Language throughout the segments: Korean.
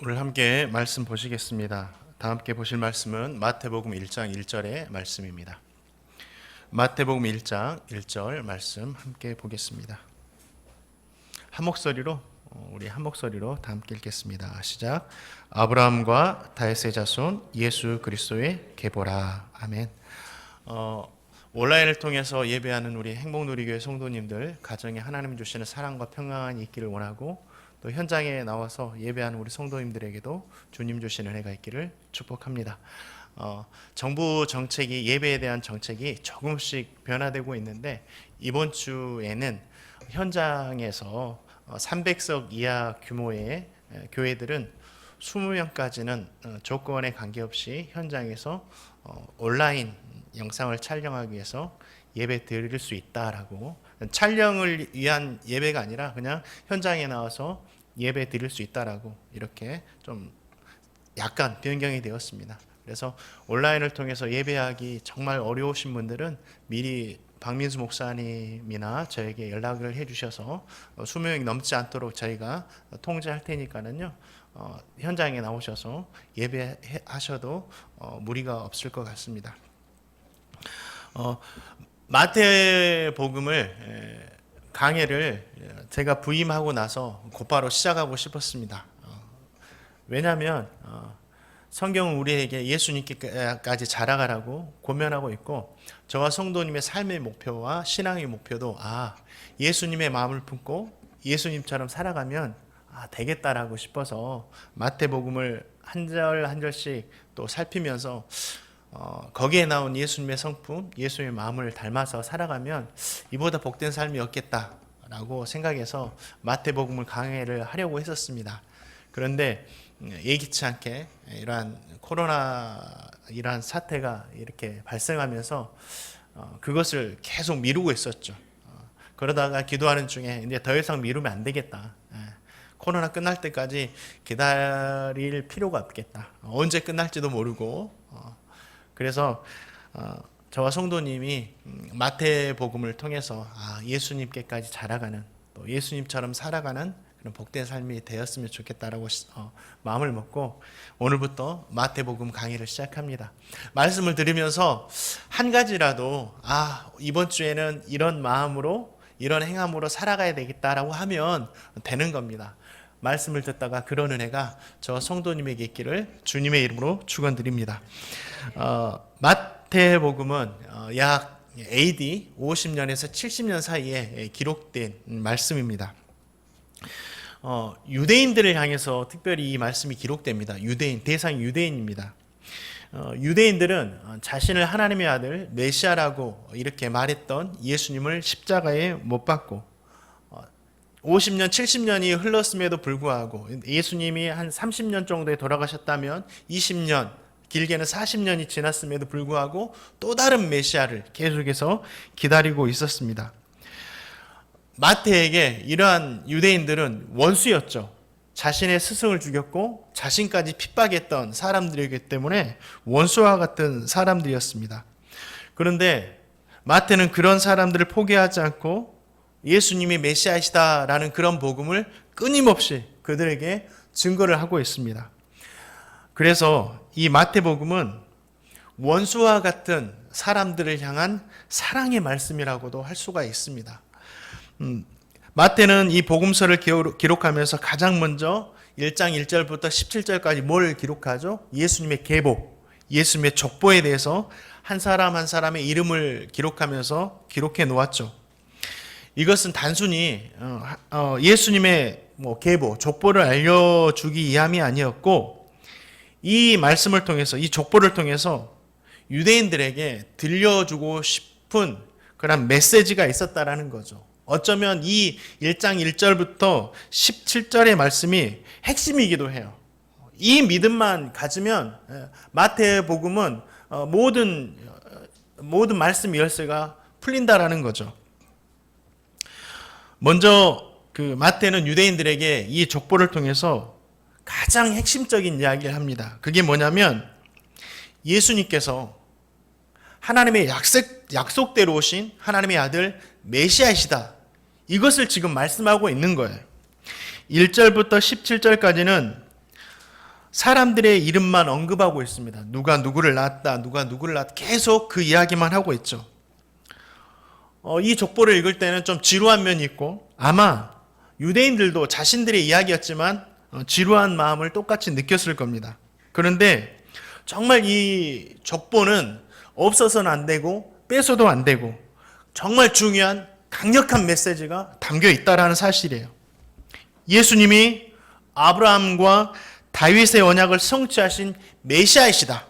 오늘 함께 말씀 보시겠습니다. 다 함께 보실 말씀은 마태복음 1장 1절의 말씀입니다. 마태복음 1장 1절 말씀 함께 보겠습니다. 한 목소리로 다 함께 읽겠습니다. 시작. 아브라함과 다윗의 자손 예수 그리스도의 계보라. 아멘. 온라인을 통해서 예배하는 우리 행복누리교회 성도님들 가정에 하나님 주시는 사랑과 평안이 있기를 원하고, 또 현장에 나와서 예배하는 우리 성도님들에게도 주님 주시는 은혜가 있기를 축복합니다. 정부 정책이, 예배에 대한 정책이 조금씩 변화되고 있는데, 이번 주에는 현장에서 300석 이하 규모의 교회들은 20명까지는 조건에 관계없이 현장에서 온라인 영상을 촬영하기 위해서 예배 드릴 수 있다라고, 촬영을 위한 예배가 아니라 그냥 현장에 나와서 예배 드릴 수 있다라고 이렇게 좀 약간 변경이 되었습니다. 그래서 온라인을 통해서 예배하기 정말 어려우신 분들은 미리 박민수 목사님이나 저에게 연락을 해주셔서 20명이 넘지 않도록 저희가 통제할 테니까는요, 현장에 나오셔서 예배하셔도 무리가 없을 것 같습니다. 마태복음을 강해를 제가 부임하고 나서 곧바로 시작하고 싶었습니다. 왜냐하면 성경은 우리에게 예수님께까지 자라가라고 고면하고 있고, 저와 성도님의 삶의 목표와 신앙의 목표도 예수님의 마음을 품고 예수님처럼 살아가면 되겠다라고 싶어서 마태복음을 한 절 한 절씩 또 살피면서 거기에 나온 예수님의 성품, 예수님의 마음을 닮아서 살아가면 이보다 복된 삶이 없겠다라고 생각해서 마태복음을 강해를 하려고 했었습니다. 그런데 예기치 않게 이러한 코로나 사태가 이렇게 발생하면서 그것을 계속 미루고 있었죠. 그러다가 기도하는 중에 이제 더 이상 미루면 안 되겠다. 코로나 끝날 때까지 기다릴 필요가 없겠다. 언제 끝날지도 모르고. 그래서 저와 성도님이 마태복음을 통해서 예수님께까지 자라가는, 또 예수님처럼 살아가는 그런 복된 삶이 되었으면 좋겠다라고 마음을 먹고 오늘부터 마태복음 강의를 시작합니다. 말씀을 들으면서 한 가지라도 이번 주에는 이런 마음으로, 이런 행함으로 살아가야 되겠다라고 하면 되는 겁니다. 말씀을 듣다가 그런 은혜가 저 성도님에게 있기를 주님의 이름으로 축원드립니다. 마태복음은 약 AD 50년에서 70년 사이에 기록된 말씀입니다. 유대인들을 향해서 특별히 이 말씀이 기록됩니다. 대상이 유대인입니다. 유대인들은 자신을 하나님의 아들 메시아라고 이렇게 말했던 예수님을 십자가에 못 박고 50년, 70년이 흘렀음에도 불구하고, 예수님이 한 30년 정도에 돌아가셨다면 20년, 길게는 40년이 지났음에도 불구하고 또 다른 메시아를 계속해서 기다리고 있었습니다. 마태에게 이러한 유대인들은 원수였죠. 자신의 스승을 죽였고 자신까지 핍박했던 사람들이기 때문에 원수와 같은 사람들이었습니다. 그런데 마태는 그런 사람들을 포기하지 않고 예수님이 메시아이시다라는 그런 복음을 끊임없이 그들에게 증거를 하고 있습니다. 그래서 이 마태복음은 원수와 같은 사람들을 향한 사랑의 말씀이라고도 할 수가 있습니다. 마태는 이 복음서를 기록하면서 가장 먼저 1장 1절부터 17절까지 뭘 기록하죠? 예수님의 계보, 예수님의 족보에 대해서 한 사람 한 사람의 이름을 기록하면서 기록해 놓았죠. 이것은 단순히 예수님의 계보, 족보를 알려주기 위함이 아니었고, 이 말씀을 통해서, 이 족보를 통해서 유대인들에게 들려주고 싶은 그런 메시지가 있었다라는 거죠. 어쩌면 이 1장 1절부터 17절의 말씀이 핵심이기도 해요. 이 믿음만 가지면 마태복음은 모든 말씀 열쇠가 풀린다라는 거죠. 먼저 마태는 유대인들에게 이 족보를 통해서 가장 핵심적인 이야기를 합니다. 그게 뭐냐면 예수님께서 하나님의 약속대로 오신 하나님의 아들 메시아이시다. 이것을 지금 말씀하고 있는 거예요. 1절부터 17절까지는 사람들의 이름만 언급하고 있습니다. 누가 누구를 낳았다, 누가 누구를 낳았다. 계속 그 이야기만 하고 있죠. 이 족보를 읽을 때는 좀 지루한 면이 있고, 아마 유대인들도 자신들의 이야기였지만 지루한 마음을 똑같이 느꼈을 겁니다. 그런데 정말 이 족보는 없어서는 안 되고 빼서도 안 되고 정말 중요한 강력한 메시지가 담겨 있다라는 사실이에요. 예수님이 아브라함과 다윗의 언약을 성취하신 메시아이시다.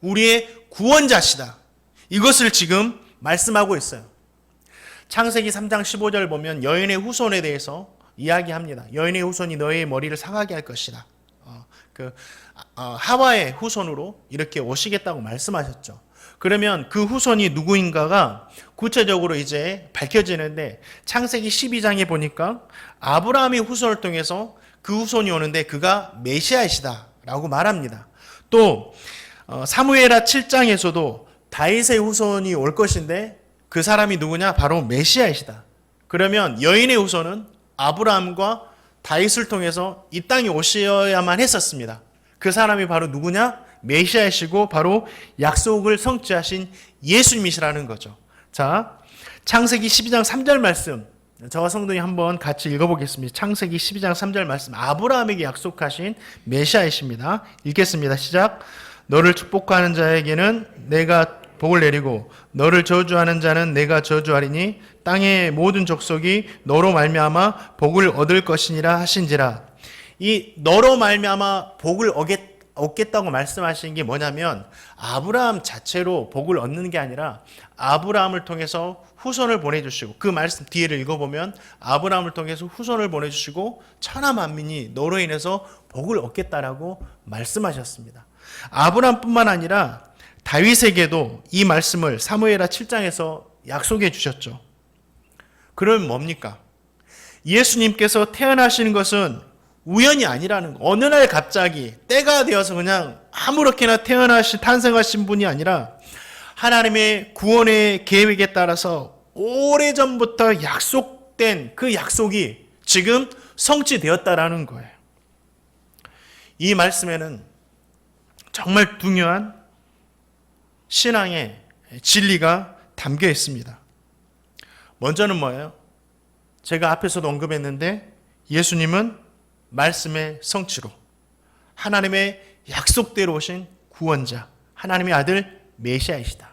우리의 구원자시다. 이것을 지금 말씀하고 있어요. 창세기 3장 15절 보면 여인의 후손에 대해서 이야기합니다. 여인의 후손이 너의 머리를 상하게 할 것이다. 하와의 후손으로 이렇게 오시겠다고 말씀하셨죠. 그러면 그 후손이 누구인가가 구체적으로 이제 밝혀지는데, 창세기 12장에 보니까 아브라함의 후손을 통해서 그 후손이 오는데 그가 메시아이시다 라고 말합니다. 또 사무엘하 7장에서도 다윗의 후손이 올 것인데 그 사람이 누구냐? 바로 메시아이시다. 그러면 여인의 후손은 아브라함과 다윗을 통해서 이 땅에 오셔야만 했었습니다. 그 사람이 바로 누구냐? 메시아이시고 바로 약속을 성취하신 예수님이시라는 거죠. 자, 창세기 12장 3절 말씀, 저와 성도님 한번 같이 읽어보겠습니다. 창세기 12장 3절 말씀, 아브라함에게 약속하신 메시아이십니다. 읽겠습니다. 시작. 너를 축복하는 자에게는 내가 복을 내리고 너를 저주하는 자는 내가 저주하리니 땅의 모든 족속이 너로 말미암아 복을 얻을 것이니라 하신지라. 이 너로 말미암아 복을 얻겠다고 말씀하신 게 뭐냐면, 아브라함 자체로 복을 얻는 게 아니라 아브라함을 통해서 후손을 보내주시고, 그 말씀 뒤에를 읽어보면 아브라함을 통해서 후손을 보내주시고 천하 만민이 너로 인해서 복을 얻겠다라고 말씀하셨습니다. 아브라함뿐만 아니라 다윗에게도 이 말씀을 사무엘하 7장에서 약속해 주셨죠. 그럼 뭡니까? 예수님께서 태어나시는 것은 우연이 아니라는 거. 어느 날 갑자기 때가 되어서 그냥 아무렇게나 탄생하신 분이 아니라 하나님의 구원의 계획에 따라서 오래전부터 약속된 그 약속이 지금 성취되었다라는 거예요. 이 말씀에는 정말 중요한 신앙의 진리가 담겨 있습니다. 먼저는 뭐예요? 제가 앞에서도 언급했는데 예수님은 말씀의 성취로 하나님의 약속대로 오신 구원자, 하나님의 아들 메시아이시다.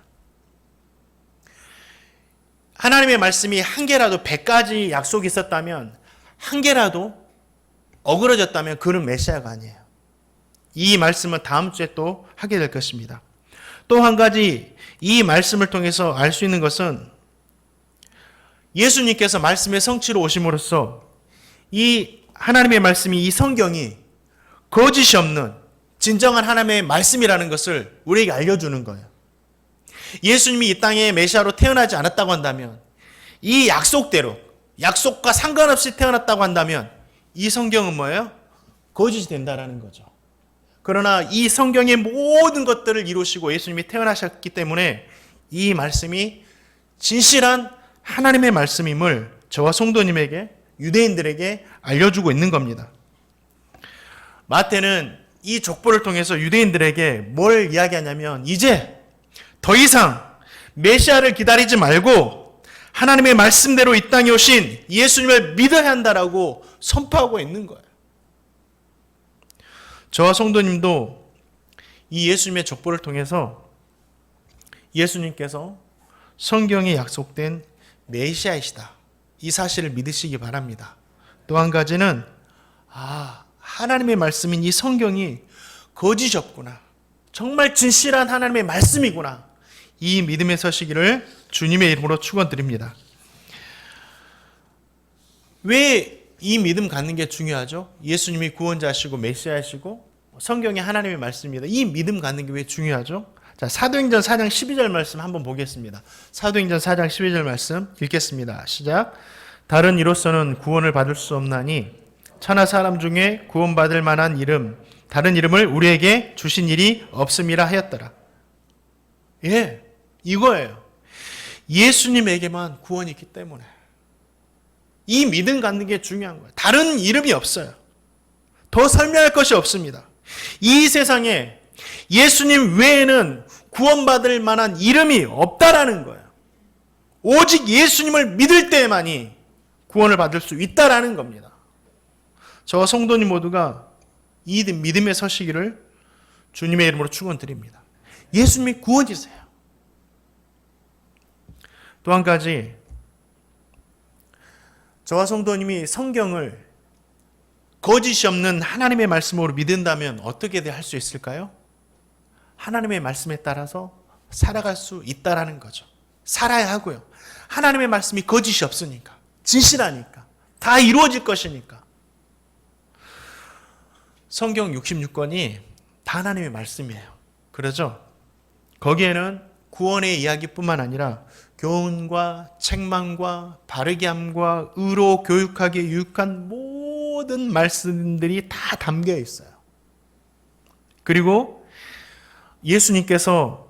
하나님의 말씀이 한 개라도 100가지 약속이 있었다면, 한 개라도 어그러졌다면 그는 메시아가 아니에요. 이 말씀은 다음 주에 또 하게 될 것입니다. 또 한 가지 이 말씀을 통해서 알 수 있는 것은 예수님께서 말씀의 성취로 오심으로써 이 하나님의 말씀이, 이 성경이 거짓이 없는 진정한 하나님의 말씀이라는 것을 우리에게 알려주는 거예요. 예수님이 이 땅에 메시아로 태어나지 않았다고 한다면, 이 약속대로, 약속과 상관없이 태어났다고 한다면 이 성경은 뭐예요? 거짓이 된다라는 거죠. 그러나 이 성경의 모든 것들을 이루시고 예수님이 태어나셨기 때문에 이 말씀이 진실한 하나님의 말씀임을 저와 성도님에게, 유대인들에게 알려주고 있는 겁니다. 마태는 이 족보를 통해서 유대인들에게 뭘 이야기하냐면, 이제 더 이상 메시아를 기다리지 말고 하나님의 말씀대로 이 땅에 오신 예수님을 믿어야 한다라고 선포하고 있는 거예요. 저와 성도님도 이 예수님의 족보를 통해서 예수님께서 성경에 약속된 메시아이시다, 이 사실을 믿으시기 바랍니다. 또 한 가지는 하나님의 말씀인 이 성경이 거짓이 없구나, 정말 진실한 하나님의 말씀이구나, 이 믿음에 서시기를 주님의 이름으로 축원드립니다. 왜 이 믿음 갖는 게 중요하죠? 예수님이 구원자시고 메시아시고 성경이 하나님의 말씀입니다. 이 믿음 갖는 게 왜 중요하죠? 자, 사도행전 4장 12절 말씀 한번 보겠습니다. 사도행전 4장 12절 말씀 읽겠습니다. 시작. 다른 이로서는 구원을 받을 수 없나니 천하 사람 중에 구원받을 만한 이름, 다른 이름을 우리에게 주신 일이 없음이라 하였더라. 예, 이거예요. 예수님에게만 구원이 있기 때문에. 이 믿음 갖는 게 중요한 거예요. 다른 이름이 없어요. 더 설명할 것이 없습니다. 이 세상에 예수님 외에는 구원받을 만한 이름이 없다라는 거예요. 오직 예수님을 믿을 때만이 구원을 받을 수 있다라는 겁니다. 저와 성도님 모두가 이 믿음에 서시기를 주님의 이름으로 축원드립니다. 예수님이 구원이세요. 또 한 가지, 저와 성도님이 성경을 거짓이 없는 하나님의 말씀으로 믿는다면 어떻게 할 수 있을까요? 하나님의 말씀에 따라서 살아갈 수 있다라는 거죠. 살아야 하고요. 하나님의 말씀이 거짓이 없으니까, 진실하니까, 다 이루어질 것이니까. 성경 66권이 다 하나님의 말씀이에요. 그러죠? 거기에는 구원의 이야기뿐만 아니라 교훈과 책망과 바르게 함과 의로 교육하기에 유익한 모든 말씀들이 다 담겨 있어요. 그리고 예수님께서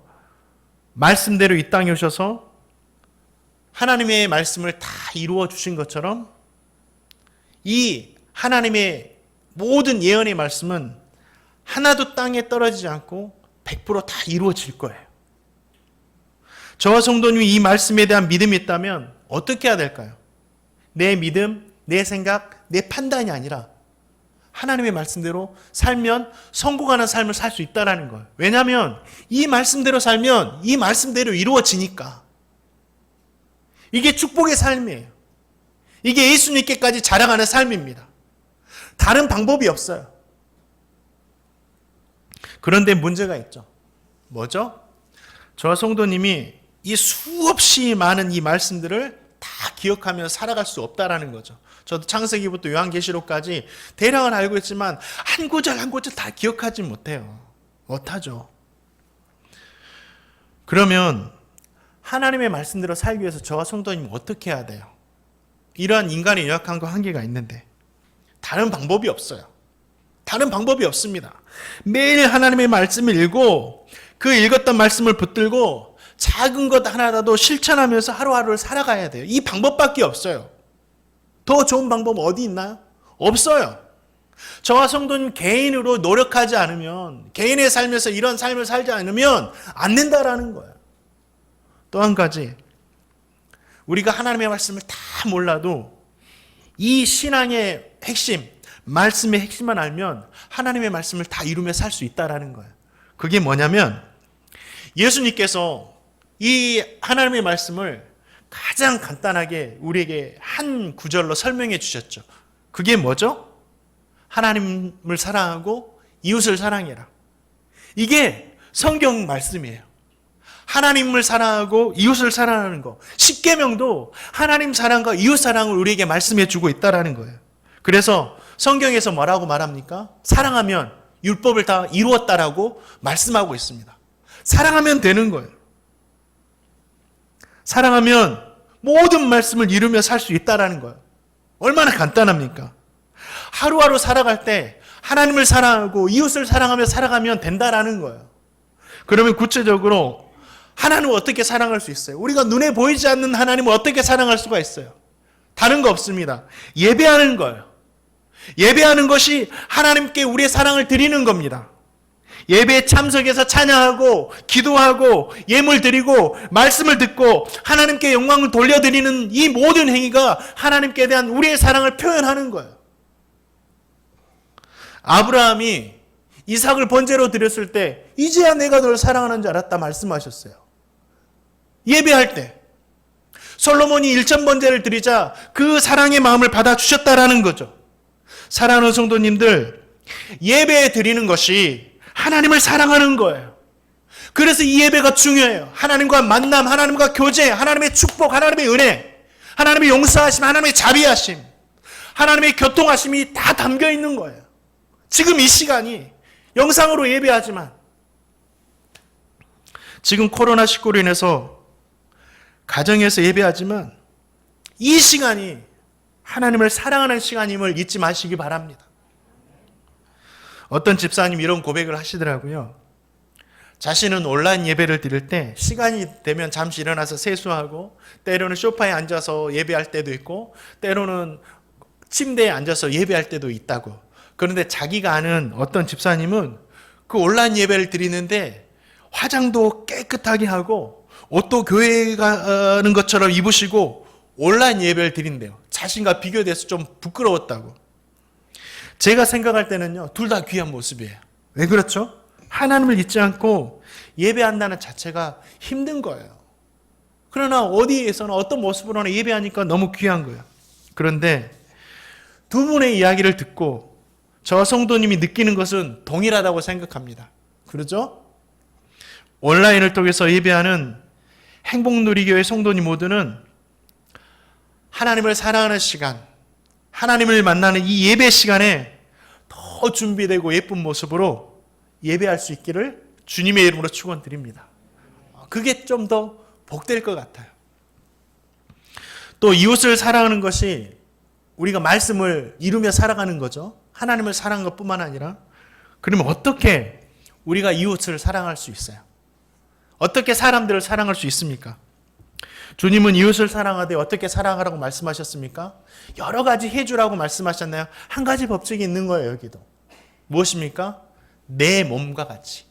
말씀대로 이 땅에 오셔서 하나님의 말씀을 다 이루어 주신 것처럼 이 하나님의 모든 예언의 말씀은 하나도 땅에 떨어지지 않고 100%다 이루어질 거예요. 저와 성도님이 이 말씀에 대한 믿음이 있다면 어떻게 해야 될까요? 내 믿음, 내 생각, 내 판단이 아니라 하나님의 말씀대로 살면 성공하는 삶을 살 수 있다는 거예요. 왜냐하면 이 말씀대로 살면 이 말씀대로 이루어지니까. 이게 축복의 삶이에요. 이게 예수님께까지 자랑하는 삶입니다. 다른 방법이 없어요. 그런데 문제가 있죠. 뭐죠? 저와 성도님이 이 수없이 많은 이 말씀들을 다 기억하며 살아갈 수 없다라는 거죠. 저도 창세기부터 요한계시록까지 대략은 알고 있지만 한 구절 한 구절 다 기억하지 못해요. 못하죠. 그러면 하나님의 말씀대로 살기 위해서 저와 성도님은 어떻게 해야 돼요? 이러한 인간의 연약함과 한계가 있는데 다른 방법이 없어요. 다른 방법이 없습니다. 매일 하나님의 말씀을 읽고 그 읽었던 말씀을 붙들고 작은 것 하나라도 실천하면서 하루하루를 살아가야 돼요. 이 방법밖에 없어요. 더 좋은 방법 어디 있나요? 없어요. 저와 성도님 개인으로 노력하지 않으면, 개인의 삶에서 이런 삶을 살지 않으면 안 된다라는 거예요. 또 한 가지, 우리가 하나님의 말씀을 다 몰라도 이 신앙의 핵심, 말씀의 핵심만 알면 하나님의 말씀을 다 이루며 살 수 있다라는 거예요. 그게 뭐냐면 예수님께서 이 하나님의 말씀을 가장 간단하게 우리에게 한 구절로 설명해 주셨죠. 그게 뭐죠? 하나님을 사랑하고 이웃을 사랑해라. 이게 성경 말씀이에요. 하나님을 사랑하고 이웃을 사랑하는 거. 십계명도 하나님 사랑과 이웃 사랑을 우리에게 말씀해 주고 있다라는 거예요. 그래서 성경에서 뭐라고 말합니까? 사랑하면 율법을 다 이루었다라고 말씀하고 있습니다. 사랑하면 되는 거예요. 사랑하면 모든 말씀을 이루며 살 수 있다라는 거예요. 얼마나 간단합니까? 하루하루 살아갈 때 하나님을 사랑하고 이웃을 사랑하며 살아가면 된다라는 거예요. 그러면 구체적으로 하나님을 어떻게 사랑할 수 있어요? 우리가 눈에 보이지 않는 하나님을 어떻게 사랑할 수가 있어요? 다른 거 없습니다. 예배하는 거예요. 예배하는 것이 하나님께 우리의 사랑을 드리는 겁니다. 예배에 참석해서 찬양하고 기도하고 예물 드리고 말씀을 듣고 하나님께 영광을 돌려드리는 이 모든 행위가 하나님께 대한 우리의 사랑을 표현하는 거예요. 아브라함이 이삭을 번제로 드렸을 때 이제야 내가 너를 사랑하는 줄 알았다 말씀하셨어요. 예배할 때 솔로몬이 1,000번제를 드리자 그 사랑의 마음을 받아주셨다라는 거죠. 사랑하는 성도님들, 예배 드리는 것이 하나님을 사랑하는 거예요. 그래서 이 예배가 중요해요. 하나님과 만남, 하나님과 교제, 하나님의 축복, 하나님의 은혜, 하나님의 용서하심, 하나님의 자비하심, 하나님의 교통하심이 다 담겨 있는 거예요. 지금 이 시간이 영상으로 예배하지만 지금 코로나19로 인해서 가정에서 예배하지만 이 시간이 하나님을 사랑하는 시간임을 잊지 마시기 바랍니다. 어떤 집사님이 이런 고백을 하시더라고요. 자신은 온라인 예배를 드릴 때 시간이 되면 잠시 일어나서 세수하고, 때로는 소파에 앉아서 예배할 때도 있고, 때로는 침대에 앉아서 예배할 때도 있다고. 그런데 자기가 아는 어떤 집사님은 그 온라인 예배를 드리는데 화장도 깨끗하게 하고 옷도 교회 가는 것처럼 입으시고 온라인 예배를 드린대요. 자신과 비교돼서 좀 부끄러웠다고. 제가 생각할 때는요, 둘 다 귀한 모습이에요. 왜 그렇죠? 하나님을 잊지 않고 예배한다는 자체가 힘든 거예요. 그러나 어디에서나 어떤 모습으로나 예배하니까 너무 귀한 거예요. 그런데 두 분의 이야기를 듣고 저 성도님이 느끼는 것은 동일하다고 생각합니다. 그러죠? 온라인을 통해서 예배하는 행복누리교회 성도님 모두는 하나님을 사랑하는 시간, 하나님을 만나는 이 예배 시간에 더 준비되고 예쁜 모습으로 예배할 수 있기를 주님의 이름으로 축원드립니다. 그게 좀 더 복될 것 같아요. 또 이웃을 사랑하는 것이 우리가 말씀을 이루며 살아가는 거죠. 하나님을 사랑하는 것뿐만 아니라, 그러면 어떻게 우리가 이웃을 사랑할 수 있어요? 어떻게 사람들을 사랑할 수 있습니까? 주님은 이웃을 사랑하되 어떻게 사랑하라고 말씀하셨습니까? 여러 가지 해주라고 말씀하셨나요? 한 가지 법칙이 있는 거예요, 여기도. 무엇입니까? 내 몸과 같이.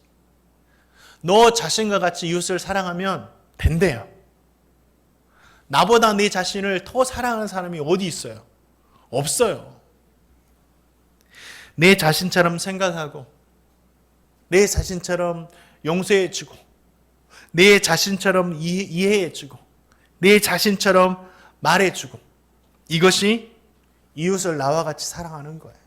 너 자신과 같이 이웃을 사랑하면 된대요. 나보다 내 자신을 더 사랑하는 사람이 어디 있어요? 없어요. 내 자신처럼 생각하고, 내 자신처럼 용서해주고, 내 자신처럼 이해해주고, 내 자신처럼 말해주고, 이것이 이웃을 나와 같이 사랑하는 거예요.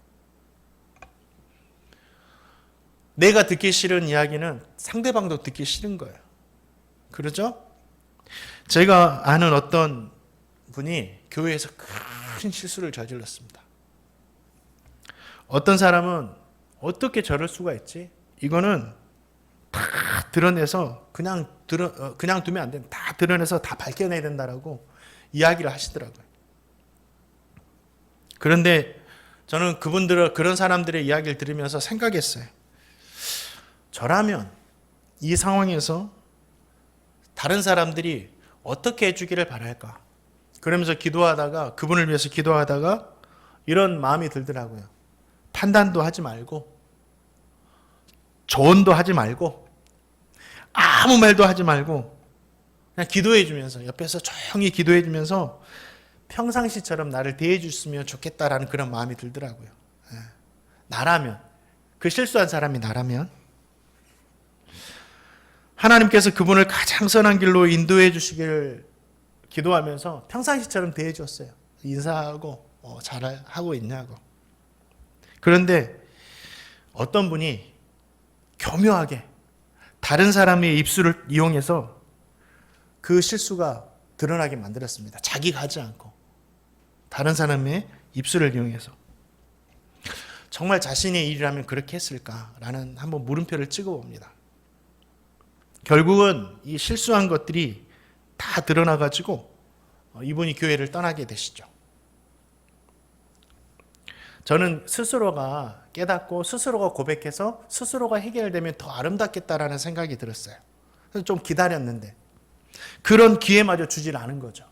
내가 듣기 싫은 이야기는 상대방도 듣기 싫은 거예요. 그러죠? 제가 아는 어떤 분이 교회에서 큰 실수를 저질렀습니다. 어떤 사람은 어떻게 저럴 수가 있지? 이거는 다 드러내서 그냥 두면 안 된다. 다 드러내서 다 밝혀내야 된다라고 이야기를 하시더라고요. 그런데 저는 그런 사람들의 이야기를 들으면서 생각했어요. 저라면 이 상황에서 다른 사람들이 어떻게 해주기를 바랄까? 그러면서 기도하다가, 그분을 위해서 기도하다가 이런 마음이 들더라고요. 판단도 하지 말고, 조언도 하지 말고, 아무 말도 하지 말고, 그냥 기도해 주면서, 옆에서 조용히 기도해 주면서 평상시처럼 나를 대해 줬으면 좋겠다라는 그런 마음이 들더라고요. 나라면, 그 실수한 사람이 나라면, 하나님께서 그분을 가장 선한 길로 인도해 주시기를 기도하면서 평상시처럼 대해 줬어요. 인사하고 잘하고 있냐고. 그런데 어떤 분이 교묘하게 다른 사람의 입술을 이용해서 그 실수가 드러나게 만들었습니다. 자기가 하지 않고 다른 사람의 입술을 이용해서. 정말 자신의 일이라면 그렇게 했을까라는 한번 물음표를 찍어봅니다. 결국은 이 실수한 것들이 다 드러나가지고 이분이 교회를 떠나게 되시죠. 저는 스스로가 깨닫고 스스로가 고백해서 스스로가 해결되면 더 아름답겠다라는 생각이 들었어요. 그래서 좀 기다렸는데 그런 기회마저 주질 않은 거죠.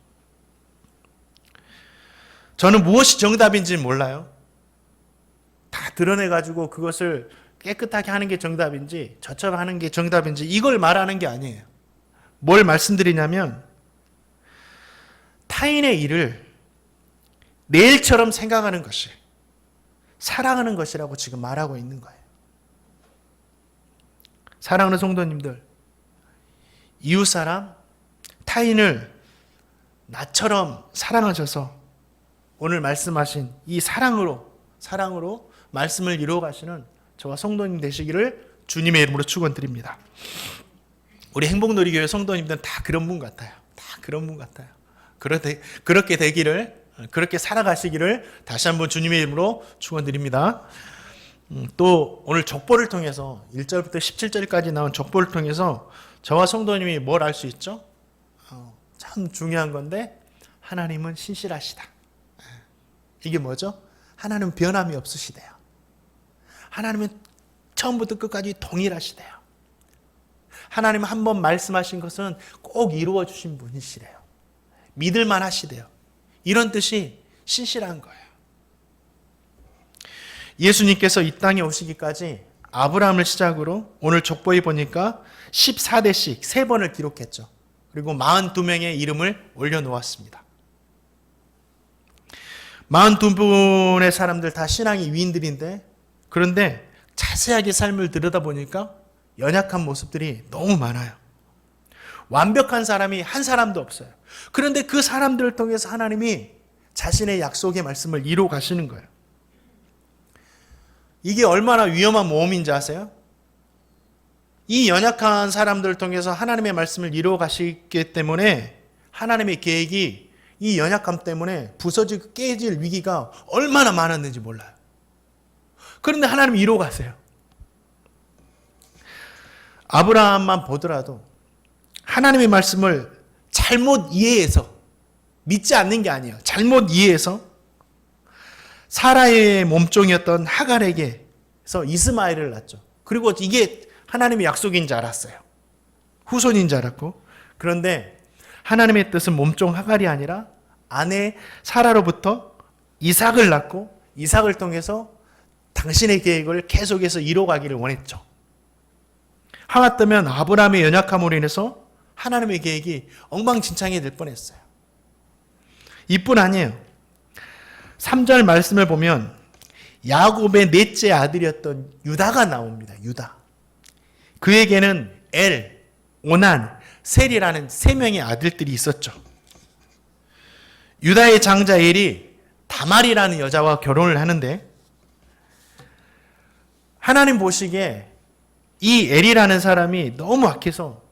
저는 무엇이 정답인지 몰라요. 다 드러내가지고 그것을 깨끗하게 하는 게 정답인지 저처럼 하는 게 정답인지 이걸 말하는 게 아니에요. 뭘 말씀드리냐면 타인의 일을 내 일처럼 생각하는 것이 사랑하는 것이라고 지금 말하고 있는 거예요. 사랑하는 성도님들, 이웃사람, 타인을 나처럼 사랑하셔서 오늘 말씀하신 이 사랑으로 말씀을 이루어 가시는 저와 성도님 되시기를 주님의 이름으로 축원드립니다. 우리 행복누리교회 성도님들은 다 그런 분 같아요. 다 그런 분 같아요. 그렇게 되기를, 그렇게 살아가시기를 다시 한번 주님의 이름으로 축원드립니다. 또 오늘 족보를 통해서 1절부터 17절까지 나온 족보를 통해서 저와 성도님이 뭘 알 수 있죠? 참 중요한 건데 하나님은 신실하시다. 이게 뭐죠? 하나님은 변함이 없으시대요. 하나님은 처음부터 끝까지 동일하시대요. 하나님 한 번 말씀하신 것은 꼭 이루어 주신 분이시래요. 믿을만 하시대요. 이런 뜻이 신실한 거예요. 예수님께서 이 땅에 오시기까지 아브라함을 시작으로 오늘 족보에 보니까 14대씩 3번을 기록했죠. 그리고 42명의 이름을 올려놓았습니다. 42분의 사람들 다 신앙의 위인들인데, 그런데 자세하게 삶을 들여다보니까 연약한 모습들이 너무 많아요. 완벽한 사람이 한 사람도 없어요. 그런데 그 사람들을 통해서 하나님이 자신의 약속의 말씀을 이루어 가시는 거예요. 이게 얼마나 위험한 모험인지 아세요? 이 연약한 사람들을 통해서 하나님의 말씀을 이루어 가시기 때문에 하나님의 계획이 이 연약함 때문에 부서지고 깨질 위기가 얼마나 많았는지 몰라요. 그런데 하나님이 이루어 가세요. 아브라함만 보더라도 하나님의 말씀을 잘못 이해해서, 믿지 않는 게 아니에요. 잘못 이해해서 사라의 몸종이었던 하갈에게서 이스마엘을 낳죠. 그리고 이게 하나님의 약속인 줄 알았어요. 후손인 줄 알았고. 그런데 하나님의 뜻은 몸종 하갈이 아니라 아내 사라로부터 이삭을 낳고, 이삭을 통해서 당신의 계획을 계속해서 이루어가기를 원했죠. 하마터면 아브라함의 연약함으로 인해서 하나님의 계획이 엉망진창이 될 뻔했어요. 이뿐 아니에요. 3절 말씀을 보면 야곱의 넷째 아들이었던 유다가 나옵니다. 유다. 그에게는 엘, 오난, 셀이라는 3명의 아들들이 있었죠. 유다의 장자 엘이 다말이라는 여자와 결혼을 하는데, 하나님 보시기에 이 엘이라는 사람이 너무 악해서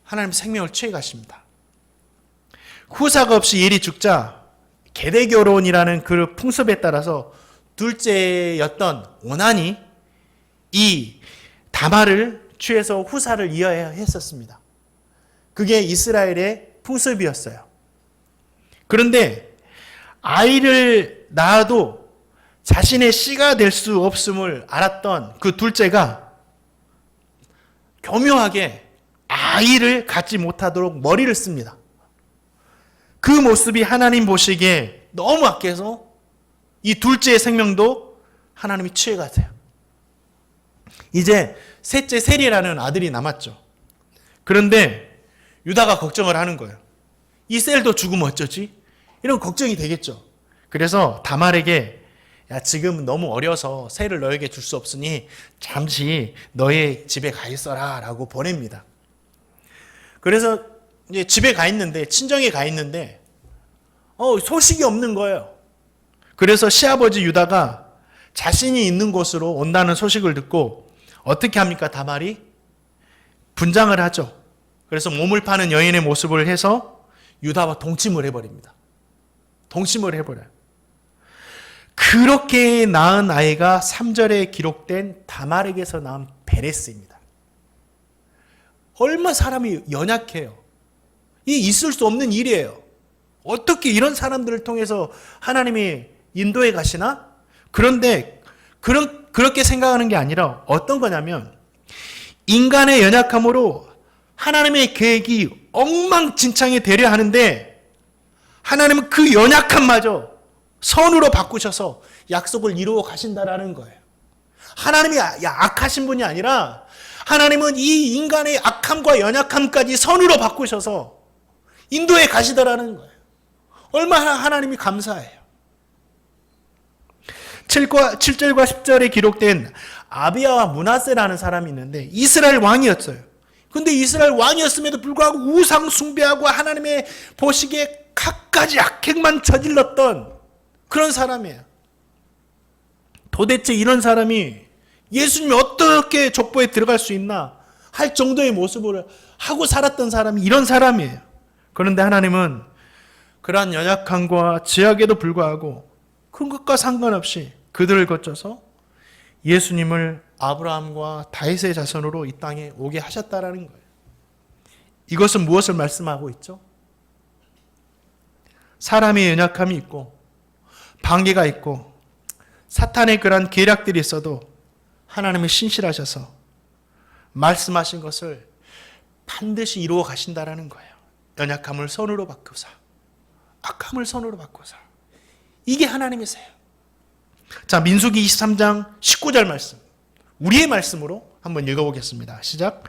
하나님 생명을 취해가십니다. 후사가 없이 엘이 죽자 계대결혼이라는 그 풍습에 따라서 둘째였던 오난이 이 다말을 취해서 후사를 이어야 했었습니다. 그게 이스라엘의 풍습이었어요. 그런데 아이를 낳아도 자신의 씨가 될 수 없음을 알았던 그 둘째가 교묘하게 아이를 갖지 못하도록 머리를 씁니다. 그 모습이 하나님 보시기에 너무 악해서 이 둘째의 생명도 하나님이 취해가세요. 이제 셋째 셀이라는 아들이 남았죠. 그런데 유다가 걱정을 하는 거예요. 이 셀도 죽으면 어쩌지? 이런 걱정이 되겠죠. 그래서 다말에게, 야, 지금 너무 어려서 셀을 너에게 줄 수 없으니 잠시 너의 집에 가 있어라 라고 보냅니다. 그래서 이제 집에 가 있는데, 친정에 가 있는데 소식이 없는 거예요. 그래서 시아버지 유다가 자신이 있는 곳으로 온다는 소식을 듣고 어떻게 합니까? 다말이 분장을 하죠. 그래서 몸을 파는 여인의 모습을 해서 유다와 동침을 해버립니다. 동침을 해버려요. 그렇게 낳은 아이가 3절에 기록된 다말에게서 낳은 베레스입니다. 얼마 사람이 연약해요. 이 있을 수 없는 일이에요. 어떻게 이런 사람들을 통해서 하나님이 인도해 가시나? 그런데 그렇게 생각하는 게 아니라 어떤 거냐면, 인간의 연약함으로 하나님의 계획이 엉망진창이 되려 하는데 하나님은 그 연약함마저 선으로 바꾸셔서 약속을 이루어 가신다라는 거예요. 하나님이 악하신 분이 아니라 하나님은 이 인간의 악함과 연약함까지 선으로 바꾸셔서 인도에 가시더라는 거예요. 얼마나 하나님이 감사해요. 7절과 10절에 기록된 아비야와 문하세라는 사람이 있는데 이스라엘 왕이었어요. 근데 이스라엘 왕이었음에도 불구하고 우상 숭배하고 하나님의 보시기에 갖가지 악행만 저질렀던 그런 사람이에요. 도대체 이런 사람이 예수님이 어떻게 족보에 들어갈 수 있나 할 정도의 모습을 하고 살았던 사람이 이런 사람이에요. 그런데 하나님은 그러한 연약함과 제약에도 불구하고 큰 것과 상관없이 그들을 거쳐서 예수님을 아브라함과 다윗의 자손으로 이 땅에 오게 하셨다라는 거예요. 이것은 무엇을 말씀하고 있죠? 사람의 연약함이 있고 방해가 있고 사탄의 그러한 계략들이 있어도 하나님이 신실하셔서 말씀하신 것을 반드시 이루어 가신다라는 거예요. 연약함을 선으로 바꾸사, 악함을 선으로 바꾸사. 이게 하나님이세요. 자, 민수기 23장 19절 말씀, 우리의 말씀으로 한번 읽어보겠습니다. 시작.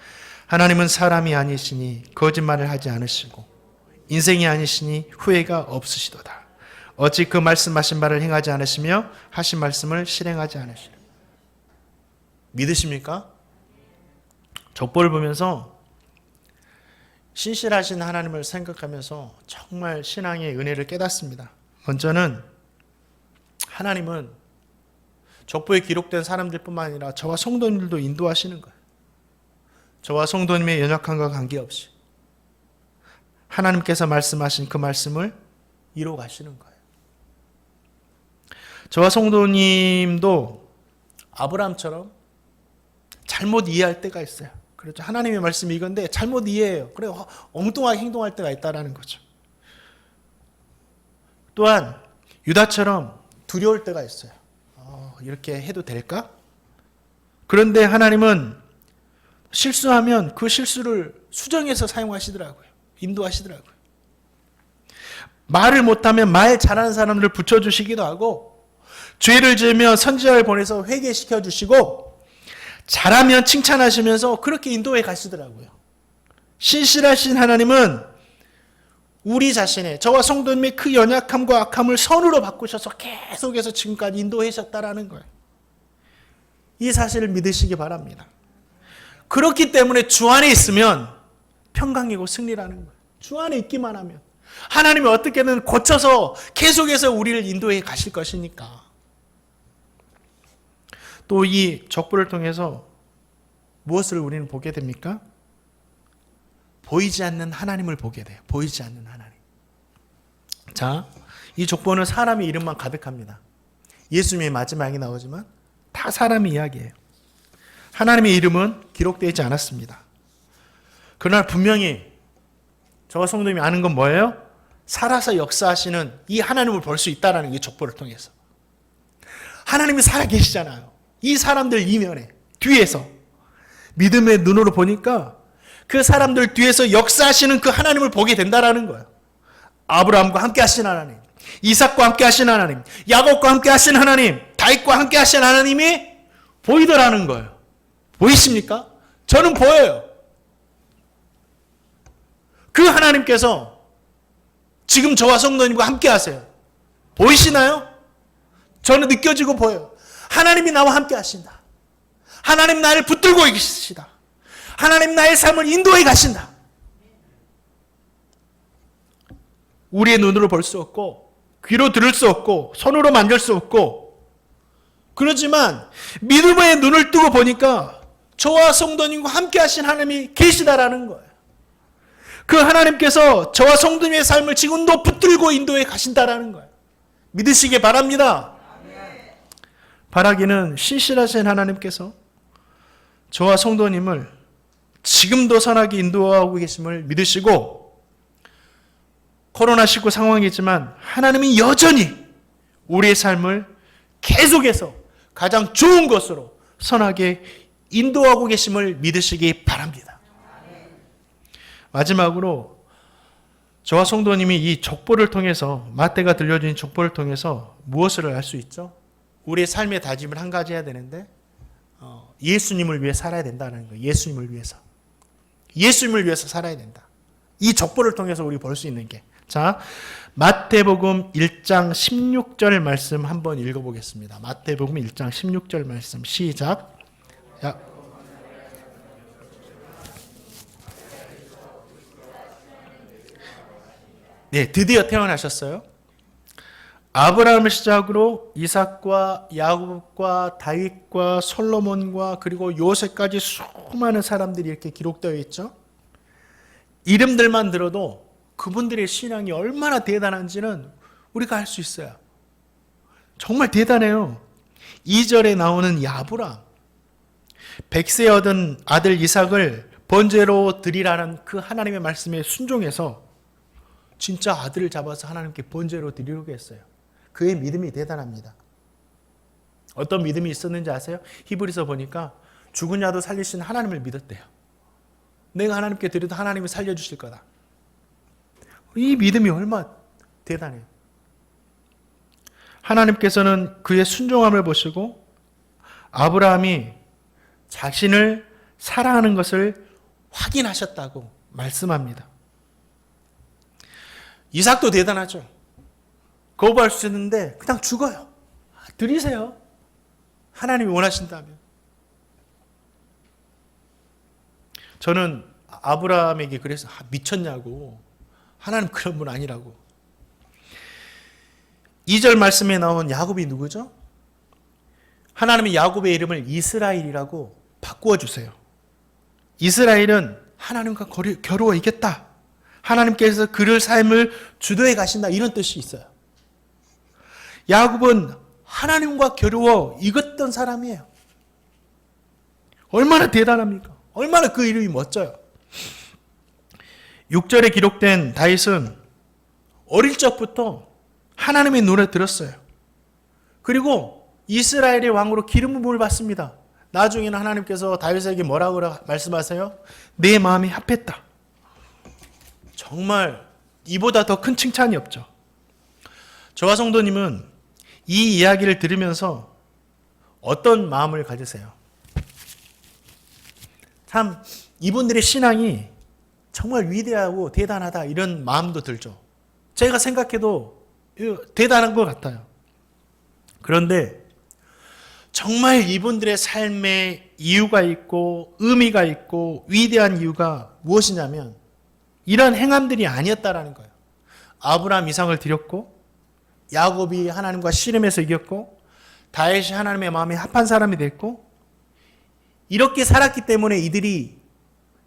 하나님은 사람이 아니시니 거짓말을 하지 않으시고 인생이 아니시니 후회가 없으시도다. 어찌 그 말씀하신 바를 행하지 않으시며 하신 말씀을 실행하지 않으시려. 믿으십니까? 족보를 보면서 신실하신 하나님을 생각하면서 정말 신앙의 은혜를 깨닫습니다. 먼저는 하나님은 족보에 기록된 사람들뿐만 아니라 저와 성도님들도 인도하시는 거예요. 저와 성도님의 연약함과 관계없이 하나님께서 말씀하신 그 말씀을 이루어 가시는 거예요. 저와 성도님도 아브라함처럼 잘못 이해할 때가 있어요. 그렇죠. 하나님의 말씀이 이건데 잘못 이해해요. 그래 엉뚱하게 행동할 때가 있다라는 거죠. 또한 유다처럼 두려울 때가 있어요. 이렇게 해도 될까? 그런데 하나님은 실수하면 그 실수를 수정해서 사용하시더라고요. 인도하시더라고요. 말을 못하면 말 잘하는 사람들을 붙여주시기도 하고, 죄를 지으면 선지자를 보내서 회개시켜 주시고, 잘하면 칭찬하시면서 그렇게 인도해 가시더라고요. 신실하신 하나님은 우리 자신의, 저와 성도님의 그 연약함과 악함을 선으로 바꾸셔서 계속해서 지금까지 인도하셨다라는 거예요. 이 사실을 믿으시기 바랍니다. 그렇기 때문에 주 안에 있으면 평강이고 승리라는 거예요. 주 안에 있기만 하면 하나님이 어떻게든 고쳐서 계속해서 우리를 인도해 가실 것이니까. 또 이 족보를 통해서 무엇을 우리는 보게 됩니까? 보이지 않는 하나님을 보게 돼요. 보이지 않는 하나님. 자, 이 족보는 사람의 이름만 가득합니다. 예수님의 마지막에 나오지만 다 사람의 이야기예요. 하나님의 이름은 기록되지 않았습니다. 그러나 분명히 저와 성도님이 아는 건 뭐예요? 살아서 역사하시는 이 하나님을 볼 수 있다는 이 족보를 통해서. 하나님이 살아계시잖아요. 이 사람들 이면에, 뒤에서 믿음의 눈으로 보니까 그 사람들 뒤에서 역사하시는 그 하나님을 보게 된다라는 거예요. 아브라함과 함께 하신 하나님, 이삭과 함께 하신 하나님, 야곱과 함께 하신 하나님, 다윗과 함께 하신 하나님이 보이더라는 거예요. 보이십니까? 저는 보여요. 그 하나님께서 지금 저와 성도님과 함께 하세요. 보이시나요? 저는 느껴지고 보여요. 하나님이 나와 함께 하신다. 하나님 나를 붙들고 계시다. 하나님 나의 삶을 인도해 가신다. 우리의 눈으로 볼 수 없고, 귀로 들을 수 없고, 손으로 만질 수 없고, 그렇지만 믿음의 눈을 뜨고 보니까 저와 성도님과 함께 하신 하나님이 계시다라는 거예요. 그 하나님께서 저와 성도님의 삶을 지금도 붙들고 인도해 가신다라는 거예요. 믿으시기 바랍니다. 바라기는 신실하신 하나님께서 저와 성도님을 지금도 선하게 인도하고 계심을 믿으시고, 코로나19 상황이지만 하나님이 여전히 우리의 삶을 계속해서 가장 좋은 것으로 선하게 인도하고 계심을 믿으시기 바랍니다. 마지막으로 저와 성도님이 이 족보를 통해서, 마태가 들려준 족보를 통해서 무엇을 알 수 있죠? 우리의 삶의 다짐을 한 가지 해야 되는데, 예수님을 위해 살아야 된다는 거예요. 예수님을 위해서. 예수님을 위해서 살아야 된다. 이 족보를 통해서 우리 볼 수 있는 게. 자, 마태복음 1장 16절 말씀 한번 읽어보겠습니다. 마태복음 1장 16절 말씀 시작. 자, 네, 드디어 태어나셨어요. 아브라함을 시작으로 이삭과 야곱과 다윗과 솔로몬과 그리고 요셉까지 수많은 사람들이 이렇게 기록되어 있죠. 이름들만 들어도 그분들의 신앙이 얼마나 대단한지는 우리가 알 수 있어요. 정말 대단해요. 2절에 나오는 이 아브라함, 100세 얻은 아들 이삭을 번제로 드리라는 그 하나님의 말씀에 순종해서 진짜 아들을 잡아서 하나님께 번제로 드리려고 했어요. 그의 믿음이 대단합니다. 어떤 믿음이 있었는지 아세요? 히브리서 보니까 죽은 자도 살리신 하나님을 믿었대요. 내가 하나님께 드려도 하나님이 살려주실 거다. 이 믿음이 얼마나 대단해요. 하나님께서는 그의 순종함을 보시고 아브라함이 자신을 사랑하는 것을 확인하셨다고 말씀합니다. 이삭도 대단하죠. 거부할 수 있는데 그냥 죽어요. 드리세요. 하나님이 원하신다면. 저는 아브라함에게 그래서 미쳤냐고. 하나님 그런 분 아니라고. 2절 말씀에 나온 야곱이 누구죠? 하나님이 야곱의 이름을 이스라엘이라고 바꾸어 주세요. 이스라엘은 하나님과 겨루어 이겼다. 하나님께서 그를 삶을 주도해 가신다. 이런 뜻이 있어요. 야곱은 하나님과 겨루어 이겼던 사람이에요. 얼마나 대단합니까? 얼마나 그 이름이 멋져요. 6절에 기록된 다윗은 어릴 적부터 하나님의 노래 들었어요. 그리고 이스라엘의 왕으로 기름 부음을 받습니다. 나중에는 하나님께서 다윗에게 뭐라고 말씀하세요? 내 마음이 합했다. 정말 이보다 더 큰 칭찬이 없죠. 저와 성도님은 이 이야기를 들으면서 어떤 마음을 가지세요? 참 이분들의 신앙이 정말 위대하고 대단하다 이런 마음도 들죠. 제가 생각해도 대단한 것 같아요. 그런데 정말 이분들의 삶에 이유가 있고 의미가 있고 위대한 이유가 무엇이냐면 이런 행함들이 아니었다라는 거예요. 아브라함 이삭을 드렸고 야곱이 하나님과 씨름해서 이겼고 다윗이 하나님의 마음에 합한 사람이 됐고 이렇게 살았기 때문에 이들이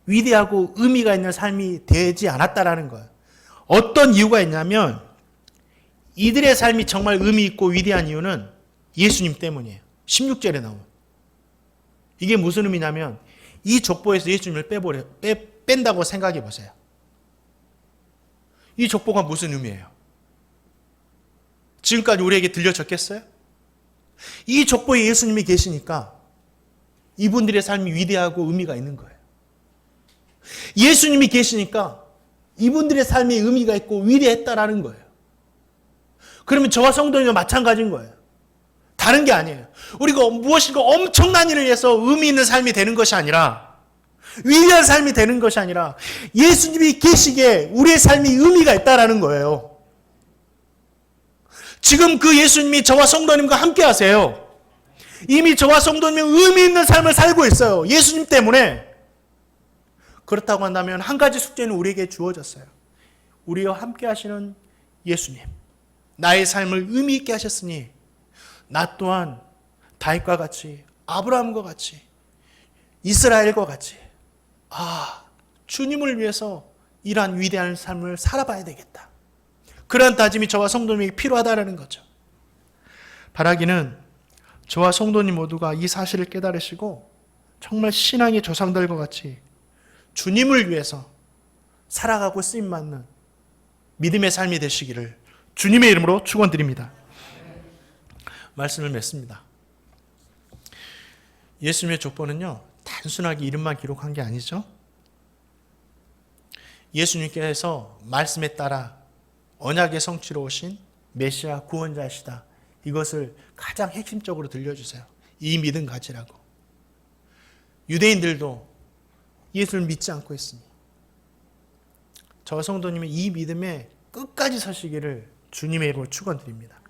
위대하고 의미가 있는 삶이 되지 않았다라는 거예요. 어떤 이유가 있냐면 이들의 삶이 정말 의미 있고 위대한 이유는 예수님 때문이에요. 16절에 나오면. 이게 무슨 의미냐면 이 족보에서 예수님을 뺀다고 생각해 보세요. 이 족보가 무슨 의미예요? 지금까지 우리에게 들려졌겠어요? 이 족보에 예수님이 계시니까 이분들의 삶이 위대하고 의미가 있는 거예요. 예수님이 계시니까 이분들의 삶에 의미가 있고 위대했다라는 거예요. 그러면 저와 성도님은 마찬가지인 거예요. 다른 게 아니에요. 우리가 무엇인가 엄청난 일을 위해서 의미 있는 삶이 되는 것이 아니라 위대한 삶이 되는 것이 아니라 예수님이 계시기에 우리의 삶이 의미가 있다라는 거예요. 지금 그 예수님이 저와 성도님과 함께 하세요. 이미 저와 성도님은 의미 있는 삶을 살고 있어요. 예수님 때문에. 그렇다고 한다면 한 가지 숙제는 우리에게 주어졌어요. 우리와 함께 하시는 예수님. 나의 삶을 의미 있게 하셨으니 나 또한 다윗과 같이 아브라함과 같이 이스라엘과 같이 주님을 위해서 이러한 위대한 삶을 살아봐야 되겠다. 그러한 다짐이 저와 성도님에게 필요하다는 거죠. 바라기는 저와 성도님 모두가 이 사실을 깨달으시고 정말 신앙의 조상들과 같이 주님을 위해서 살아가고 쓰임받는 믿음의 삶이 되시기를 주님의 이름으로 축원드립니다. 말씀을 맺습니다. 예수님의 족보는요, 단순하게 이름만 기록한 게 아니죠. 예수님께서 말씀에 따라 언약의 성취로 오신 메시아 구원자시다. 이것을 가장 핵심적으로 들려주세요. 이 믿음 가지라고. 유대인들도 예수를 믿지 않고 있으니 저와 성도님은 이 믿음에 끝까지 서시기를 주님의 이름으로 축원드립니다.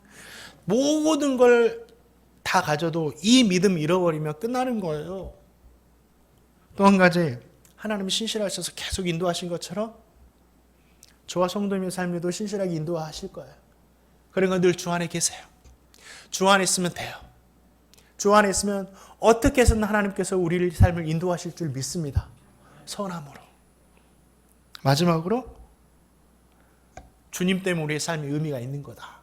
모든 걸 다 가져도 이 믿음 잃어버리면 끝나는 거예요. 또 한 가지, 하나님이 신실하셔서 계속 인도하신 것처럼 저와 성도님의 삶에도 신실하게 인도하실 거예요. 그러니까 늘 주 안에 계세요. 주 안에 있으면 돼요. 주 안에 있으면 어떻게 해서든 하나님께서 우리의 삶을 인도하실 줄 믿습니다. 선함으로. 마지막으로 주님 때문에 우리의 삶에 의미가 있는 거다.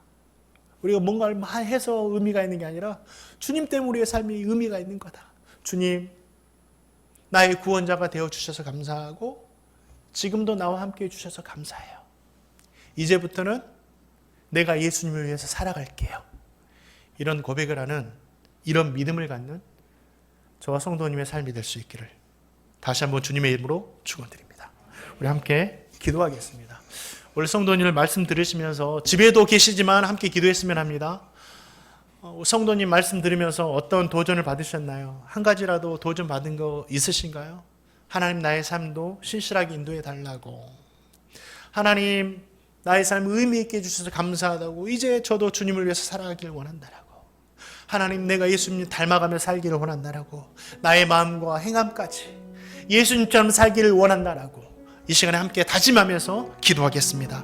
우리가 뭔가를 해서 의미가 있는 게 아니라 주님 때문에 우리의 삶이 의미가 있는 거다. 주님, 나의 구원자가 되어주셔서 감사하고 지금도 나와 함께 해주셔서 감사해요. 이제부터는 내가 예수님을 위해서 살아갈게요. 이런 고백을 하는, 이런 믿음을 갖는 저와 성도님의 삶이 될 수 있기를 다시 한번 주님의 이름으로 축원드립니다. 우리 함께 기도하겠습니다. 오늘 성도님들 말씀 들으시면서 집에도 계시지만 함께 기도했으면 합니다. 성도님 말씀 들으면서 어떤 도전을 받으셨나요? 한 가지라도 도전 받은 거 있으신가요? 하나님 나의 삶도 신실하게 인도해 달라고, 하나님 나의 삶 의미 있게 해주셔서 감사하다고, 이제 저도 주님을 위해서 살아가길 원한다라고, 하나님 내가 예수님 닮아가며 살기를 원한다라고, 나의 마음과 행함까지 예수님처럼 살기를 원한다라고 이 시간에 함께 다짐하면서 기도하겠습니다.